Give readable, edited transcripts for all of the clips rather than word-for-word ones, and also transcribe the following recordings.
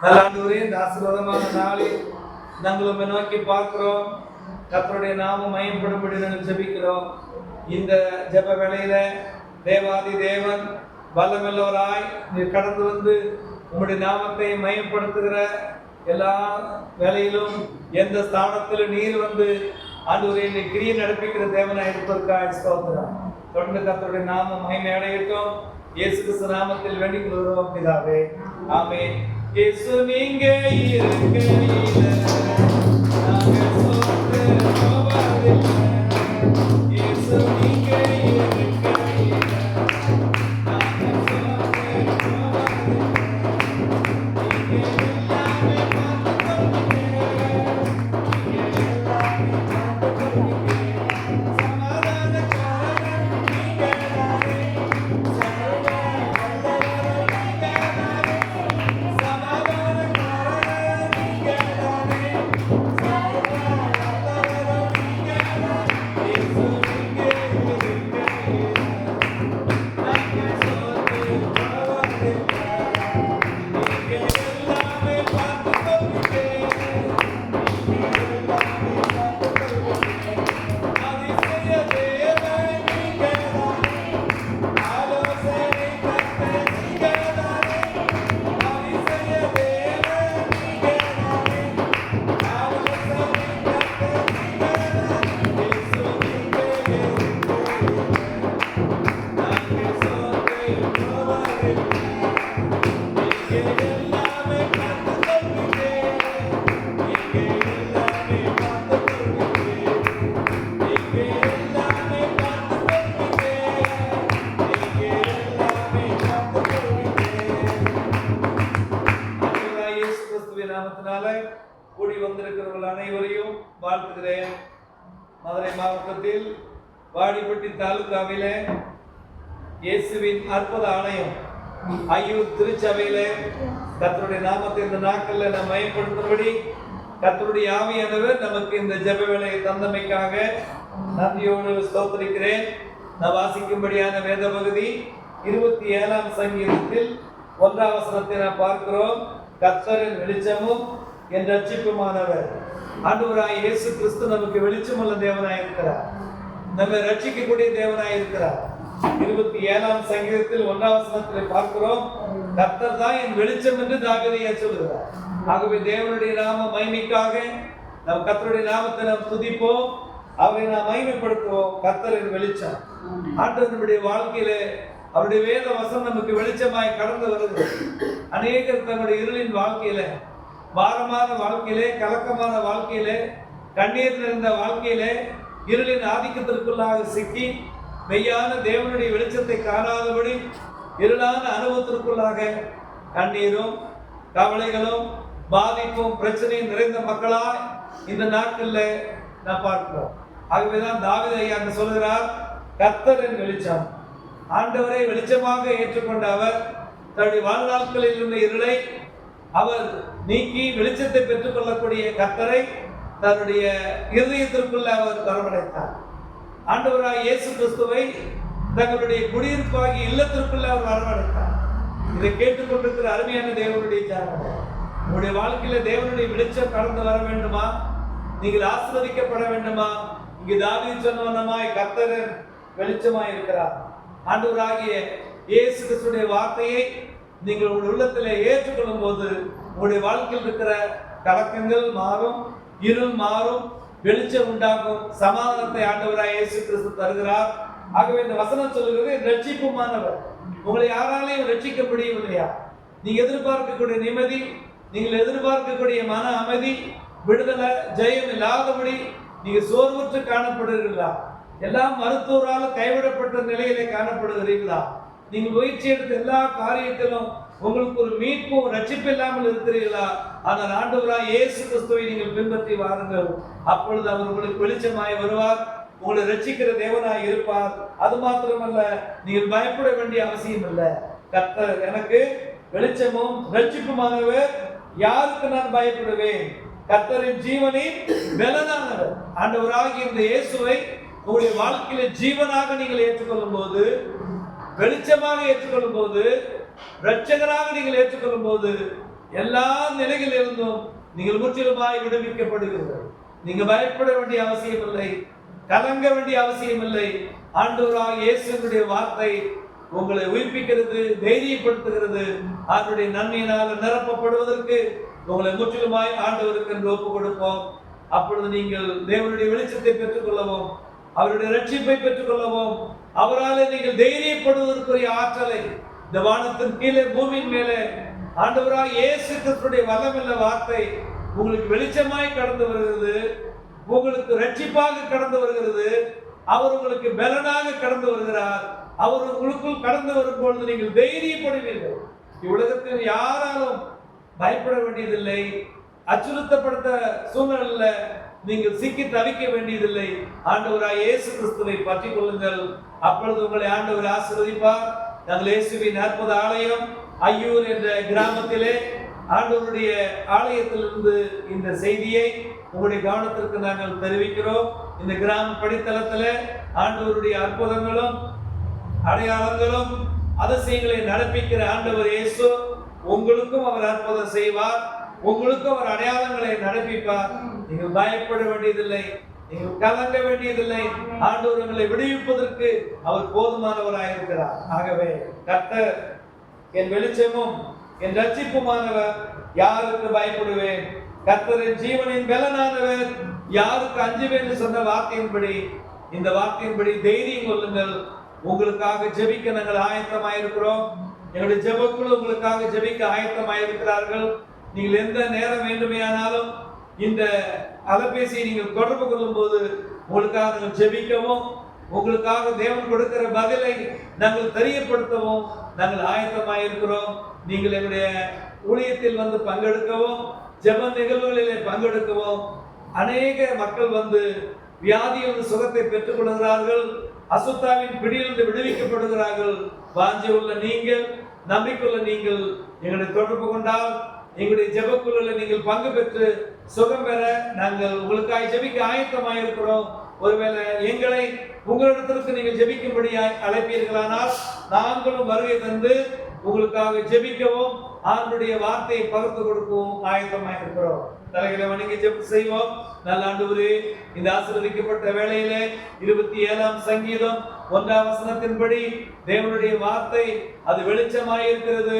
நல்ல ஆண்டவரே, இந்த ஆசீர்வாதமான நாளில் நாங்கள் உம்மை நோக்கி பார்க்கிறோம். கர்த்தருடைய நாமம் மகிமைப்படும்படி நாங்கள் ஜெபிக்கிறோம். இந்த ஜெப வேளையில தேவாதி தேவன் வல்லமையுள்ளவராய் நீர் கடந்து வந்து உம்முடைய நாமத்தை மகிமைப்படுத்துகிற எல்லா வேளையிலும் எந்த ஸ்தானத்திலும் நீர் வந்து ஆண்டவரே நீர் கிரியை நடப்பிக்கிற தேவனாய் இருப்பதற்காக ஸ்தோத்திரம். தொடர்ந்து கர்த்தருடைய நாமம் மகிமை அடையட்டும். இயேசு கிறிஸ்து நாமத்தில் வேண்டிக் கொள்கிறோம் பிதாவே, ஆமென். இயேசு நீங்க இருக்கையில நாங்க சோர்ந்து போவதில்லை. இயேசு நீங்க இருக்கையில நாங்க சோர்ந்து போவதில்லை. நீங்க எல்லாமே பார்த்துக்கொள்ளுங்க. நீங்க எல்லாமே பார்த்துக்கொள்ளுங்க. சமாதானக்காரன் நீங்க தானே. கூடி வந்திருக்கிறவர்கள் அனைவரையும் வாழ்த்துகிறேன். மதுரை மாவட்டத்தில் வாடிப்பட்டி தாலுகாவிலே இயேசுவின் அற்புத ஆலயம் ஐயூர் திருச்சபையிலே கர்த்தருடைய நாமத்தை இந்த நாட்களில் நாம் மயப்படுத்தும்படி கர்த்தருடைய ஆவியானவர் நமக்கு இந்த ஜெப வேளையை தந்தமைக்காக நன்றியோடு ஸ்தோத்திரிக்கிறேன். நான் வாசிக்கும்படியான வேத பகுதி 27ஆம் சங்கீதத்தில் 1ஆம் வசனத்தை நாம் பார்க்கிறோம். கர்த்தரின் வெளிச்சமும் என் ரட்சிப்புமானவர். ஆண்டவராய் இயேசு கிறிஸ்து நமக்கு வெளிச்சமுள்ள தேவனாய் இருக்கிறார். நம்மை ரட்சிக்கக்கூடிய தேவனாய் இருக்கிறார். 27ஆம் சங்கீதத்தில் 1ஆம் வசனத்தில் பார்க்கிறோம், கர்த்தர் தான் என் வெளிச்சம் என்று தாவீது சொல்கிறார். ஆகவே தேவனுடைய நாம மகிமைக்காக நாம் கர்த்தருடைய நாமத்தை நாம் துதிப்போம், அவரை நாம் மகிமைப்படுத்துவோம். கர்த்தரின் வெளிச்சம் ஆண்டவருடைய வாழ்க்கையிலே அவருடைய வேத வசனம் நமக்கு வெளிச்சமாய் கடந்து வருகிறது. அநேகர் தங்களுடைய இருளின் வாழ்க்கையில, பாரமான வாழ்க்கையிலே, கலக்கமான வாழ்க்கையிலே, கண்ணீர் நிறைந்த வாழ்க்கையிலே, இருளின் ஆதிக்கத்திற்குள்ளாக சிக்கி மெய்யான தேவனுடைய வெளிச்சத்தை காணாதபடி இருளான அனுபவத்திற்குள்ளாக கண்ணீரும் கவலைகளும் பாதிப்பும் பிரச்சனையும் நிறைந்த மக்களாய் இந்த நாட்களில் நான் பார்க்கிறோம். ஆகவேதான் தாவீது ஐயா அங்கு சொல்கிறார், கர்த்தரின் வெளிச்சம். ஆண்டவரை வெளிச்சமாக ஏற்றுக்கொண்ட அவர் தன்னுடைய வாழ்நாட்களில் இருந்த இருளை அவர் நீக்கி வெளிச்சத்தை பெற்றுக் கொள்ளக்கூடிய கர்த்தரை தன்னுடைய இருதயத்திற்குள்ள அவர் வரவழைத்தார். ஆண்டவராய் இயேசு கிறிஸ்துவை தங்களுடைய குடியிருப்பாகி இல்லத்திற்குள்ள அவர் வரவழைத்தார். இதை கேட்டுக்கொண்டிருக்கிற அருமையான தேவனுடைய ஜனங்களே, உங்களுடைய வாழ்க்கையில தேவனுடைய வெளிச்சம் கடந்து வர வேண்டுமா? நீங்கள் ஆசீர்வதிக்கப்பட வேண்டுமா? இங்கு தாவீது சொன்னவனமாய் கர்த்தர் வெளிச்சமாய் இருக்கிறார். ஆண்டவராகிய இயேசு கிறிஸ்துடைய வார்த்தையை நீங்கள் உங்களுடைய உள்ளத்திலே ஏற்றுக்கொள்ளும் போது உங்களுடைய வாழ்க்கையில் இருக்கிற கலக்கங்கள் மாறும், இருள் மாறும், வெளிச்சம் உண்டாகும், சமாதானத்தை ஆண்டவராய் இயேசு கிறிஸ்து தருகிறார். ஆகவே இந்த வசனம் சொல்லுகிறது, ரட்சிப்புமானவர். உங்களை யாராலையும் ரட்சிக்க முடியவில்லையா? நீங்க எதிர்பார்க்கக்கூடிய நிம்மதி, நீங்கள் எதிர்பார்க்கக்கூடிய மன அமைதி, விடுதலை, ஜெயம் இல்லாதபடி நீங்க சோர்வுற்று காணப்படுகிறீர்களா? எல்லாம் மருத்துவரால் கைவிடப்பட்ட நிலையிலே காணப்படுகிறீர்களா? நீங்கள் முயற்சி எடுத்த எல்லா காரியத்திலும் உங்களுக்கு ஒரு மீட்பும் ரட்சிப்பு இல்லாமல் இருக்கிறீர்களா? ஆனால் ஆண்டவராய் இயேசு கிறிஸ்துவை நீங்கள் பின்பற்றி வாருங்கள். அப்பொழுது அவர் உங்களுக்கு வெளிச்சமாய் வருவார், உங்களை ரட்சிக்கிற தேவனாய் இருப்பார். அது மாத்திரமல்ல, நீங்கள் பயப்பட வேண்டிய அவசியம் இல்லை. கர்த்தர் எனக்கு வெளிச்சமும் ரட்சிப்புமானவர், யாருக்கு நான் பயப்படுவேன்? கர்த்தரின் ஜீவனின் பலனானவர். ஆண்டவராகிய இந்த இயேசுவை உங்களுடைய வாழ்க்கையில ஜீவனாக நீங்கள் ஏற்றுக்கொள்ளும் போது, வெளிச்சமாக ஏற்றுக்கொள்ளும் போது, இரட்சகராக நீங்கள் ஏற்றுக்கொள்ளும் போது எல்லா நிலைகளிலிருந்தும் நீங்கள் முற்றிலுமாய் விடுவிக்கப்படுகிறீர்கள். நீங்க பயப்பட வேண்டிய அவசியம் இல்லை, கலங்க வேண்டிய அவசியம் இல்லை. ஆண்டவராகிய இயேசுவினுடைய வார்த்தை உங்களை உயிர்ப்பிக்கிறது, தைரியப்படுத்துகிறது. அவருடைய நன்மையினால் நிரப்பப்படுவதற்கு உங்களை முற்றிலுமாய் ஆண்டவருக்கு என்று ஒப்புக் கொடுப்போம். அப்பொழுது நீங்கள் தேவனுடைய வெளிச்சத்தை பெற்றுக் கொள்ளவும், அவருடைய ரட்சிப்பை பெற்றுக் கொள்ளவும், அவரால் நீங்கள் தைரியப்படுவதற்குரிய ஆற்றலை இந்த வானத்தின் கீழே பூமியின் மேலே ஆண்டவராகிய இயேசு கிறிஸ்துவினுடைய வல்லமையுள்ள வார்த்தை உங்களுக்கு வெளிச்சமாய் கடந்து வருகிறது, உங்களுக்கு ரட்சிப்பாக கடந்து வருகிறது. அவர் உங்களுக்கு பலனாக கடந்து வருகிறார். அவர் உங்களுக்குள் கடந்து வரும்பொழுது நீங்கள் தைரியப்படுவீர்கள். இவ்வுலகத்தில் யாராலும் பயப்பட வேண்டியதில்லை, அச்சுறுத்தப்படுத்த சூழ்நிலையில நீங்கள் சிக்கி தவிக்க வேண்டியதில்லை. ஆண்டவராகிய இயேசு கிறிஸ்துவை பற்றிக் கொள்ளுங்கள். அப்பொழுது உங்களை ஆண்டவர் ஆசீர்வதிப்பார். நாங்கள் இயேசுவின் அற்புத ஆலயம் ஐயூர் என்ற கிராமத்திலே ஆண்டவருடைய ஆலயத்திலிருந்து இந்த செய்தியை உங்களுடைய கவனத்திற்கு நாங்கள் தெரிவிக்கிறோம். இந்த கிராம படித்தளத்தில் ஆண்டவருடைய அற்புதங்களும் அடையாளங்களும் அதிசயங்களை நடப்பிக்கிற ஆண்டவர் இயேசு உங்களுக்கும் அவர் அற்புதம் செய்வார், உங்களுக்கும் அவர் அடையாளங்களை நடப்பிப்பார். நீங்கள் பயப்பட வேண்டியதில்லை, நீங்கள் கலங்க வேண்டியதில்லை. ஆண்டவர் உங்களை விடுவிப்பதற்கு அவர் போதுமானவராக இருக்கிறார். ஆகவே கர்த்தர் என் வெளிச்சமும் என் ரட்சிப்புமானவர், யாருக்கு பயப்படுவேன்? கர்த்தரின் ஜீவனின் பலனானவர், யாருக்கு அஞ்சுவேன் என்று சொன்ன வார்த்தையின்படி, இந்த வார்த்தையின்படி தைரியம் கொள்ளுங்கள். உங்களுக்காக ஜெபிக்க நாங்கள் ஆயத்தமாயிருக்கிறோம். எங்களுடைய ஜெபக்குழு உங்களுக்காக ஜெபிக்க ஆயத்தமாயிருக்கிறார்கள். நீங்கள் எந்த நேரம் வேண்டுமையானாலும் இந்த அலைபேசியை நீங்கள் தொடர்பு கொள்ளும் போது உங்களுக்காக நாங்கள் ஜெபிக்கவும், உங்களுக்காக தேவன் கொடுக்கிற பதிலை நாங்கள் தெரியப்படுத்தவும் நாங்கள் ஆயத்தமாயிருக்கிறோம். நீங்கள் எங்களுடைய ஊழியத்தில் வந்து பங்கெடுக்கவும், ஜெப நிகழ்வுகளிலே பங்கெடுக்கவும், அநேக மக்கள் வந்து வியாதியிலிருந்து சுகத்தை பெற்றுக் கொள்கிறார்கள், அசுத்தாவின் பிடியிலிருந்து விடுவிக்கப்படுகிறார்கள். வாஞ்சி உள்ள நீங்கள், நம்பிக்கையுள்ள நீங்கள் எங்களை தொடர்பு கொண்டால் எங்களுடைய ஜெபக்குழுவில் நீங்கள் பங்கு பெற்று சுகம் பெற நாங்கள் உங்களுக்காக ஜெபிக்க ஆயத்தமாயிருக்கிறோம். ஒருவேளை எங்களை உங்களிடத்திற்கு நீங்கள் ஜெபிக்கும்படியாய் அழைப்பீர்களானால் நாங்களும் வருகை தந்து உங்களுக்காக ஜெபிக்கவும் ஆண்டவருடைய வார்த்தையை பகிர்ந்து கொடுக்கவும் ஆயத்தமாக இருக்கிறோம். தலைகளை வணங்கி ஜெபம் செய்வோம். நல்ல ஆண்டவரே, இந்த ஆசீர்வதிக்கப்பட்ட வேளையிலே 27ஆம் சங்கீதம் 1ஆம் வசனத்தின்படி தேவனுடைய வார்த்தை அது வெளிச்சமாய் இருக்கிறது.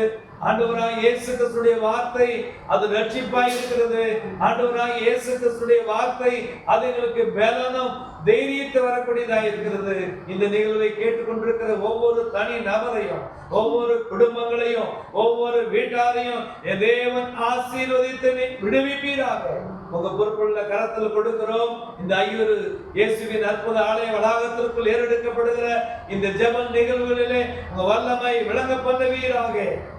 ஆண்டவராகிய இயேசு கிறிஸ்துவின் வார்த்தை அது ரட்சிப்பாய் இருக்கிறது. ஆண்டவராகிய இயேசு கிறிஸ்துவின் வார்த்தை அது எங்களுக்கு பலனும் தைரியத்தை வரக்கூடியதாக இருக்கிறது. இந்த நிகழ்வை கேட்டுக்கொண்டிருக்கிற ஒவ்வொரு தனி நபரையும், ஒவ்வொரு குடும்பங்களையும், ஒவ்வொரு வீட்டாரையும் தேவன் ஆசீர்வதித்து விடுவிப்பீராக. உங்க பொறுப்புள்ள கரத்தில் கொடுக்கிறோம். இந்த ஐயூர் இயேசுவின் அற்புத ஆலய வளாகத்திற்குள் ஏறெடுக்கப்படுகிற இந்த ஜெப நிகழ்வுகளிலே உங்க வல்லமை விளங்க பண்ணுவீராக.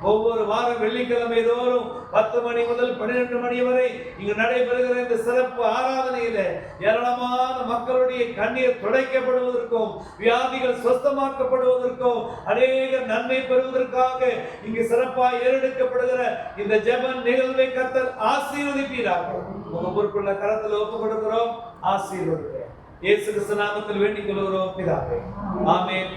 ஒவ்வொரு வாரம் வெள்ளிக்கிழமை தோறும் 10 மணி முதல் 12 மணி வரை இங்கு நடைபெறுகிற இந்த சிறப்பு ஆராதனையில ஏராளமான மக்களுடைய கண்ணீர் துடைக்கப்படுவதற்கும், வியாதிகள் சுத்தமாக்கப்படுவதற்கும், அநேக நன்மை பெறுவதற்காக இங்கு சிறப்பாக ஏறெடுக்கப்படுகிற இந்த ஜெப நிகழ்வை கர்த்தர் ஆசீர்வதிப்பீராக. உங்க பொறுப்புள்ள கரத்தில் ஒப்புக் கொடுக்கிறோம். ஆசீர்வதிக்கிறேன். இயேசு கிறிஸ்து நாமத்தில் வேண்டிக் கொள்கிறோம் பிதாவே. ஆமென்.